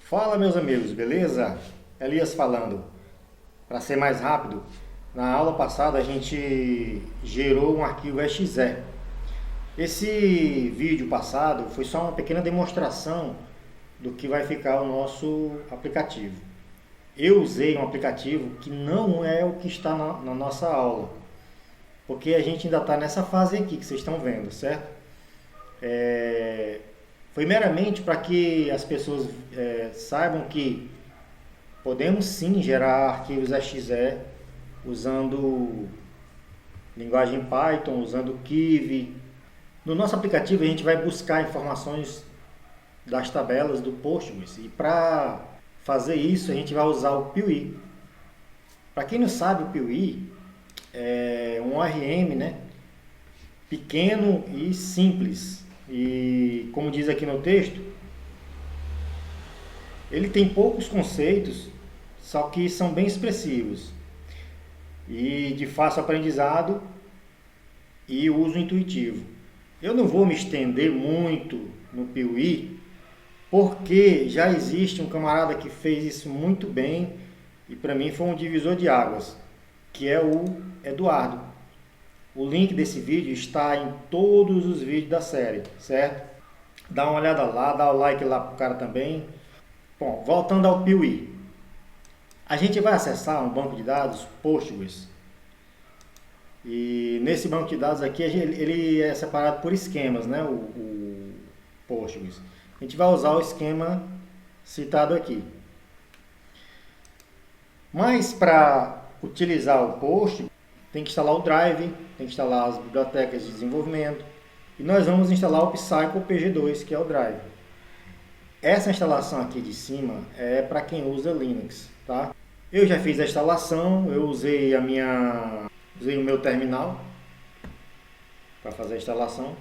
Fala, meus amigos, beleza? Elias falando. Para ser mais rápido, na aula passada a gente gerou um arquivo exe. Esse vídeo passado foi só uma pequena demonstração do que vai ficar o nosso aplicativo. Eu usei um aplicativo que não é o que está na nossa aula, porque a gente ainda está nessa fase aqui que vocês estão vendo, certo? Foi meramente para que as pessoas saibam que podemos sim gerar arquivos exe usando linguagem Python, usando Kiwi. No nosso aplicativo a gente vai buscar informações das tabelas do Postgres e para fazer isso a gente vai usar o Piuí. Para quem não sabe, o Piuí é um ORM, né? Pequeno e simples. E como diz aqui no texto, ele tem poucos conceitos, só que são bem expressivos e de fácil aprendizado e uso intuitivo. Eu não vou me estender muito no Piuí, porque já existe um camarada que fez isso muito bem e para mim foi um divisor de águas, que é o Eduardo. O link desse vídeo está em todos os vídeos da série, certo? Dá uma olhada lá, dá o like lá pro cara também. Bom, voltando ao Piuí. A gente vai acessar um banco de dados Postgres. E nesse banco de dados aqui, ele é separado por esquemas, né? O Postgres. A gente vai usar o esquema citado aqui. Mas para utilizar o Postgres, tem que instalar o Drive, tem que instalar as bibliotecas de desenvolvimento. E nós vamos instalar o Psycho PG2, que é o Drive. Essa instalação aqui de cima é para quem usa Linux, tá? Eu já fiz a instalação, eu usei o meu terminal para fazer a instalação.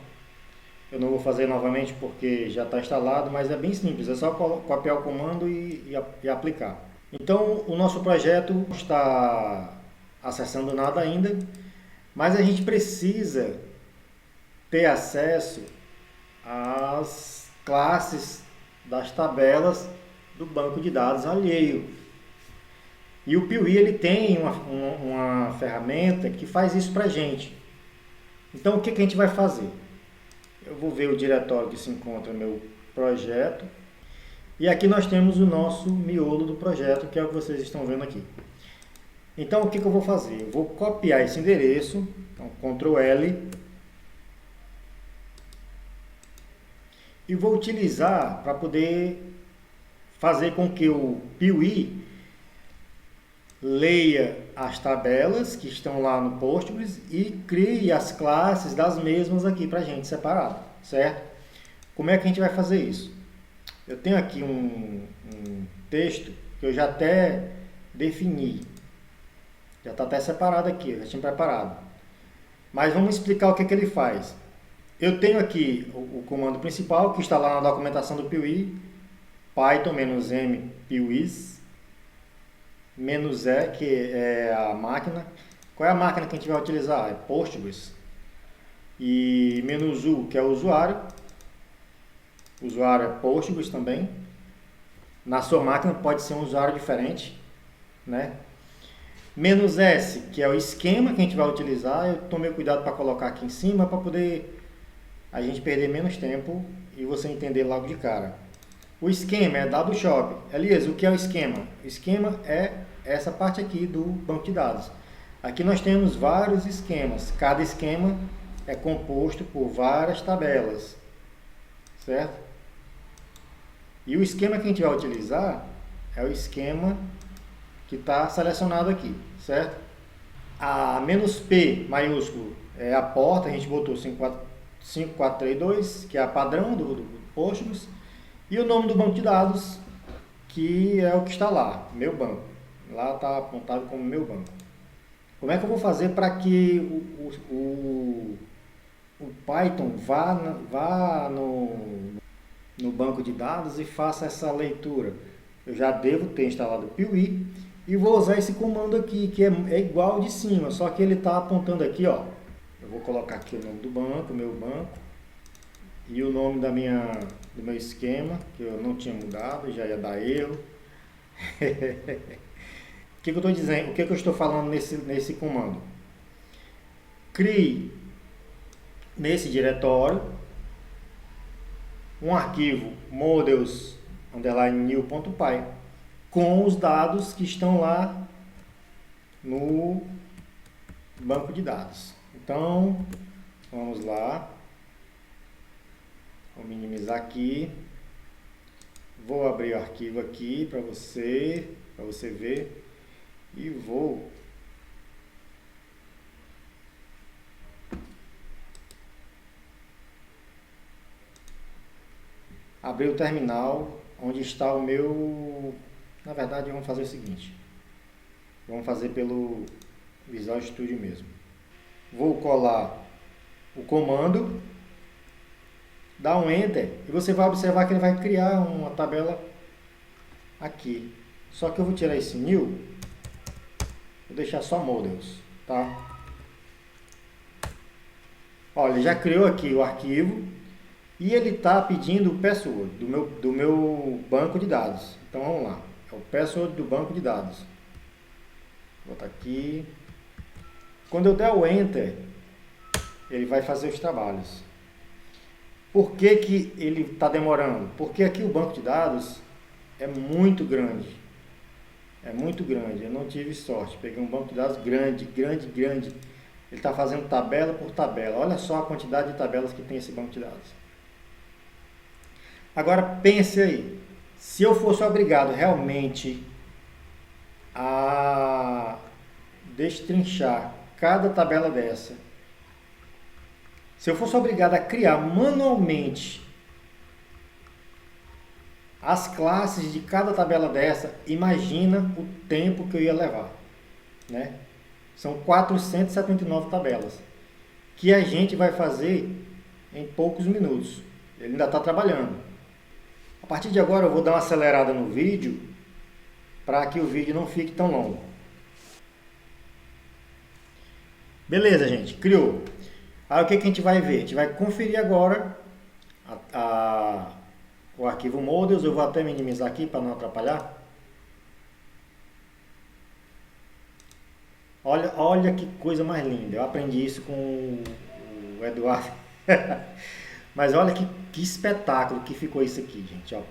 Eu não vou fazer novamente porque já está instalado, mas é bem simples, é só copiar o comando e aplicar. Então o nosso projeto não está acessando nada ainda, mas a gente precisa ter acesso às classes das tabelas do banco de dados alheio. E o Piuí ele tem uma ferramenta que faz isso para a gente. Então o que a gente vai fazer? Eu vou ver o diretório que se encontra no meu projeto. E aqui nós temos o nosso miolo do projeto, que é o que vocês estão vendo aqui. Então o que eu vou fazer? Eu vou copiar esse endereço, então Ctrl L, e vou utilizar para poder fazer com que o Piuí leia as tabelas que estão lá no Postgres e crie as classes das mesmas aqui para a gente separado, certo? Como é que a gente vai fazer isso? Eu tenho aqui um texto que eu já até defini. Já está até separado aqui, eu já tinha preparado. Mas vamos explicar o que ele faz. Eu tenho aqui o comando principal, que está lá na documentação do Piuí, Python-m piuís, -e, que é a máquina. Qual é a máquina que a gente vai utilizar? É Postgres. E -u, que é o usuário. O usuário é Postgres também. Na sua máquina pode ser um usuário diferente, né? -s, que é o esquema que a gente vai utilizar. Eu tomei cuidado para colocar aqui em cima para poder a gente perder menos tempo e você entender logo de cara. O esquema é WShop. Elias, o que é o esquema? O esquema é essa parte aqui do banco de dados. Aqui nós temos vários esquemas. Cada esquema é composto por várias tabelas, certo? E o esquema que a gente vai utilizar é o esquema que está selecionado aqui, certo? A "-p" maiúsculo é a porta, a gente botou 5432, que é a padrão do Postgres, e o nome do banco de dados, que é o que está lá, meu banco. Lá está apontado como meu banco. Como é que eu vou fazer para que o Python vá no banco de dados e faça essa leitura? Eu já devo ter instalado o Piuí e vou usar esse comando aqui, que é igual de cima, só que ele está apontando aqui, ó. Eu vou colocar aqui o nome do banco, meu banco, e o nome do meu esquema, que eu não tinha mudado, já ia dar erro. O que eu estou dizendo? O que eu estou falando nesse comando? Crie nesse diretório um arquivo models_new.py com os dados que estão lá no banco de dados. Então, vamos lá. Vou minimizar aqui. Vou abrir o arquivo aqui para você ver. E vou abrir o terminal onde está o meu... Na verdade, vamos fazer o seguinte. Vamos fazer pelo Visual Studio mesmo. Vou colar o comando, dar um Enter e você vai observar que ele vai criar uma tabela aqui. Só que eu vou tirar esse New, vou deixar só Models, tá? Olha, ele já criou aqui o arquivo e ele está pedindo o password do meu banco de dados. Então vamos lá, é o password do banco de dados. Vou botar aqui. Quando eu der o Enter, ele vai fazer os trabalhos. Por que que ele está demorando? Porque aqui o banco de dados é muito grande. É muito grande. Eu não tive sorte. Peguei um banco de dados grande. Ele está fazendo tabela por tabela. Olha só a quantidade de tabelas que tem esse banco de dados. Agora pense aí. Se eu fosse obrigado realmente a destrinchar cada tabela dessa, se eu fosse obrigado a criar manualmente as classes de cada tabela dessa, imagina o tempo que eu ia levar, né? São 479 tabelas, que a gente vai fazer em poucos minutos. Ele ainda está trabalhando. A partir de agora eu vou dar uma acelerada no vídeo, para que o vídeo não fique tão longo. Beleza, gente, criou. Aí o que a gente vai ver? A gente vai conferir agora o arquivo models. Eu vou até minimizar aqui para não atrapalhar. Olha que coisa mais linda. Eu aprendi isso com o Eduardo. Mas olha que espetáculo que ficou isso aqui, gente. Ó,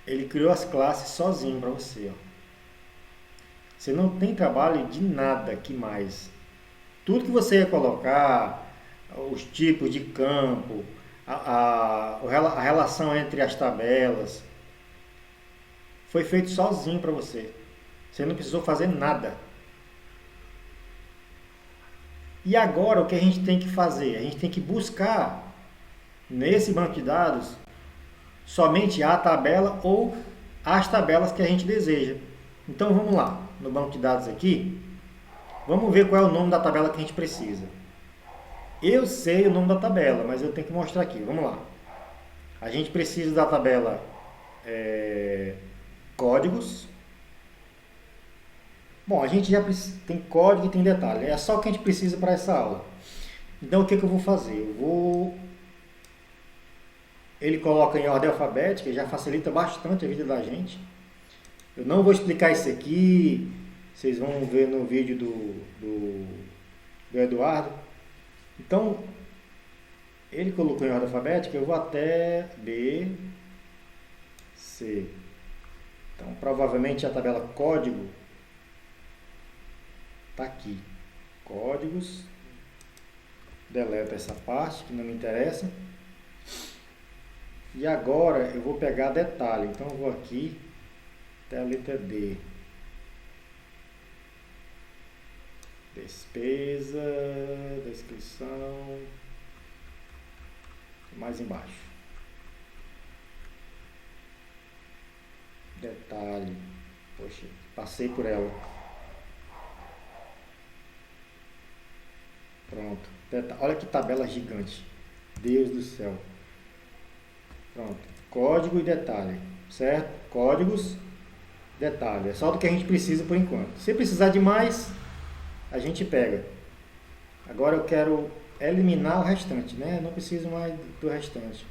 ele criou as classes sozinho para você. Ó. Você não tem trabalho de nada aqui mais. Tudo que você ia colocar, os tipos de campo, a relação entre as tabelas, foi feito sozinho para você. Você não precisou fazer nada. E agora o que a gente tem que fazer? A gente tem que buscar nesse banco de dados somente a tabela ou as tabelas que a gente deseja. Então vamos lá, no banco de dados aqui, vamos ver qual é o nome da tabela que a gente precisa. Eu sei o nome da tabela, mas eu tenho que mostrar aqui, vamos lá. A gente precisa da tabela códigos. Bom, a gente já tem código e tem detalhe, é só o que a gente precisa para essa aula. Então o que eu vou fazer? Ele coloca em ordem alfabética, já facilita bastante a vida da gente. Eu não vou explicar isso aqui, vocês vão ver no vídeo do Eduardo. Então, ele colocou em ordem alfabética, eu vou até B, C. Então, provavelmente a tabela código está aqui. Códigos. Deleta essa parte que não me interessa. E agora eu vou pegar detalhe. Então eu vou aqui até a letra D. Despesa, descrição, mais embaixo. Detalhe. Poxa, passei por ela. Pronto. Olha que tabela gigante. Deus do céu. Pronto. Código e detalhe. Certo? Códigos, detalhe. É só do que a gente precisa por enquanto. Se precisar de mais, a gente pega. Agora eu quero eliminar o restante, né? Não preciso mais do restante.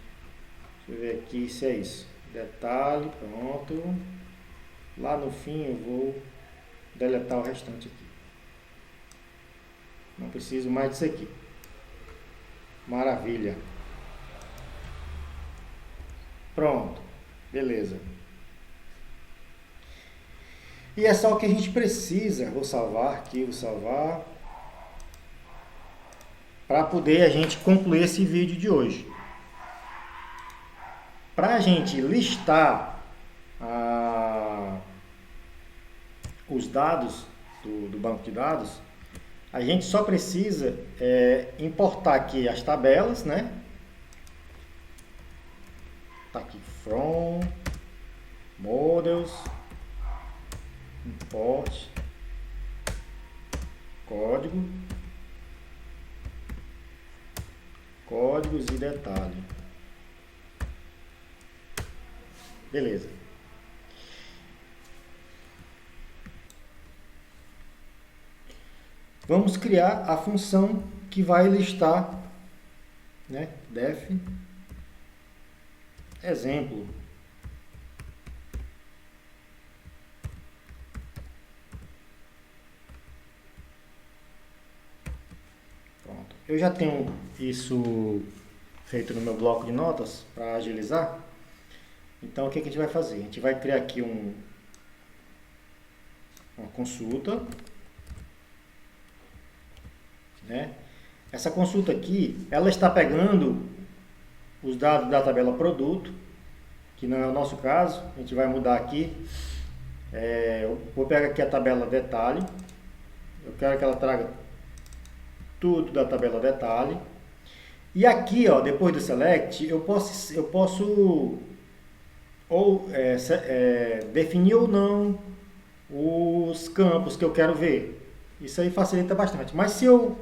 Deixa eu ver aqui se é isso. Detalhe, pronto. Lá no fim eu vou deletar o restante aqui. Não preciso mais disso aqui. Maravilha. Pronto. Beleza. E é só o que a gente precisa. Vou salvar aqui, vou salvar. Para poder a gente concluir esse vídeo de hoje. Para a gente listar os dados do banco de dados, a gente só precisa importar aqui as tabelas, né? Tá aqui from models import códigos e detalhe. Beleza. Vamos criar a função que vai listar, né? Def exemplo. Pronto. Eu já tenho isso feito no meu bloco de notas para agilizar. Então o que a gente vai fazer? A gente vai criar aqui uma consulta, né? Essa consulta aqui, ela está pegando os dados da tabela produto, que não é o nosso caso. A gente vai mudar aqui. Eu vou pegar aqui a tabela detalhe. Eu quero que ela traga tudo da tabela detalhe. E aqui, ó, depois do select, eu posso definir ou não os campos que eu quero ver. Isso aí facilita bastante. Mas se eu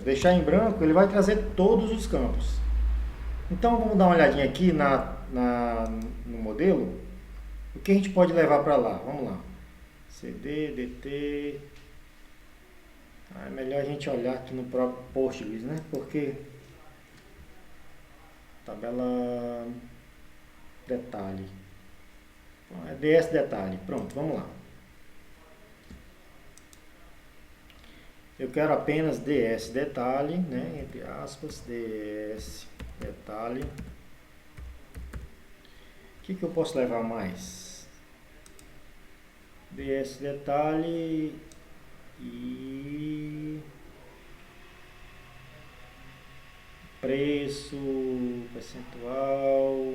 deixar em branco, ele vai trazer todos os campos. Então vamos dar uma olhadinha aqui no modelo. O que a gente pode levar para lá? Vamos lá. CD, DT. É melhor a gente olhar aqui no próprio Postgres, né? Porque tabela detalhe. É DS detalhe. Pronto, vamos lá. Eu quero apenas DS detalhe, né? Entre aspas, DS detalhe. O que eu posso levar mais? DS detalhe e preço, percentual,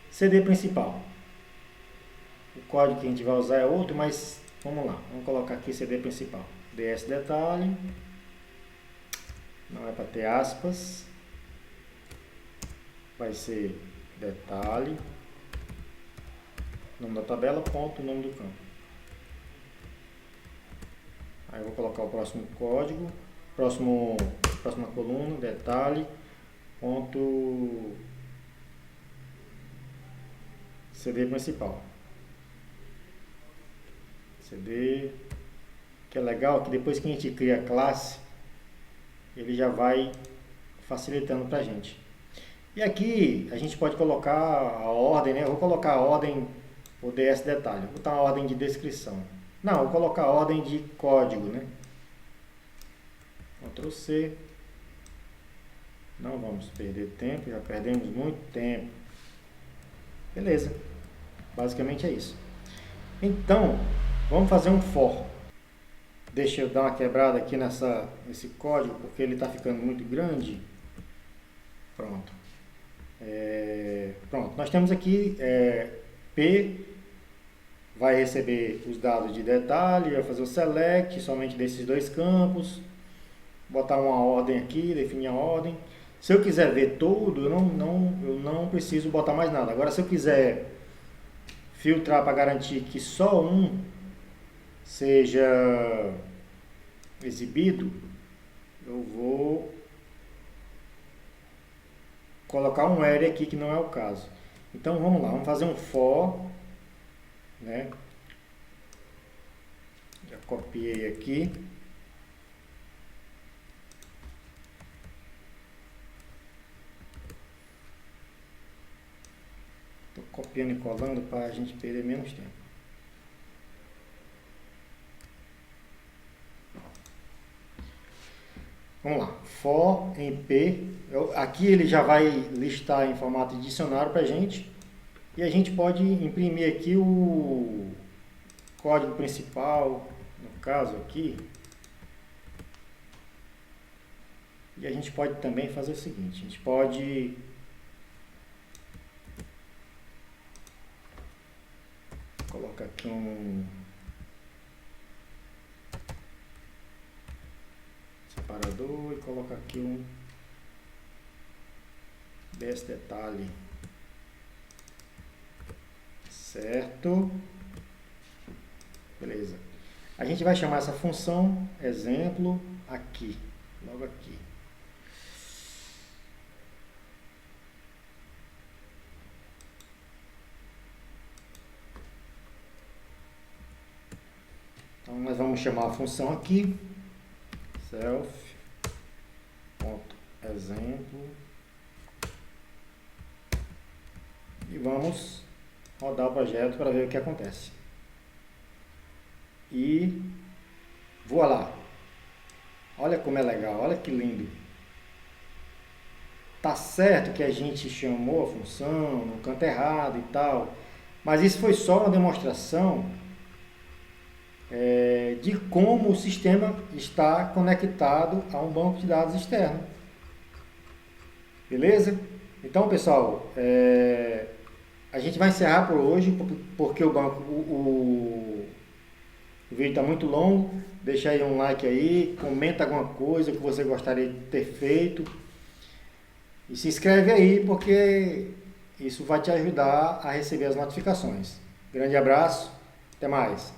CD principal. O código que a gente vai usar é outro, mas vamos lá, vamos colocar aqui CD principal. DS detalhe, não é para ter aspas, vai ser detalhe, nome da tabela, ponto, nome do campo. Aí eu vou colocar o próximo código, próxima coluna, detalhe, ponto, CD principal. CD, que é legal que depois que a gente cria a classe, ele já vai facilitando para a gente. E aqui a gente pode colocar a ordem, né? Eu vou colocar a ordem, o DS detalhe, vou botar uma ordem de descrição. Não, vou colocar a ordem de código, né? Ctrl C. Não vamos perder tempo, já perdemos muito tempo. Beleza. Basicamente é isso. Então, vamos fazer um for. Deixa eu dar uma quebrada aqui nesse código, porque ele está ficando muito grande. Pronto. Pronto, nós temos aqui P vai receber os dados de detalhe, vai fazer o select somente desses dois campos, botar uma ordem aqui, definir a ordem. Se eu quiser ver tudo, eu não preciso botar mais nada. Agora, se eu quiser filtrar para garantir que só um seja exibido, eu vou colocar um array aqui que não é o caso. Então vamos lá, vamos fazer um for, né? Já copiei aqui. copiando e colando para a gente perder menos tempo. Vamos lá, for em P, aqui ele já vai listar em formato de dicionário para a gente, e a gente pode imprimir aqui o código principal, no caso aqui, e a gente pode também fazer o seguinte, a gente pode colocar aqui um separador e colocar aqui um best detalhe, certo? Beleza. A gente vai chamar essa função exemplo aqui, logo aqui. Então nós vamos chamar a função aqui, self.exemplo, e vamos rodar o projeto para ver o que acontece. E voilá! Olha como é legal, olha que lindo. Tá certo que a gente chamou a função no canto errado e tal, mas isso foi só uma demonstração de como o sistema está conectado a um banco de dados externo. Beleza? Então, pessoal, a gente vai encerrar por hoje, porque o vídeo está muito longo. Deixa aí um like aí, comenta alguma coisa que você gostaria de ter feito. E se inscreve aí, porque isso vai te ajudar a receber as notificações. Grande abraço, até mais.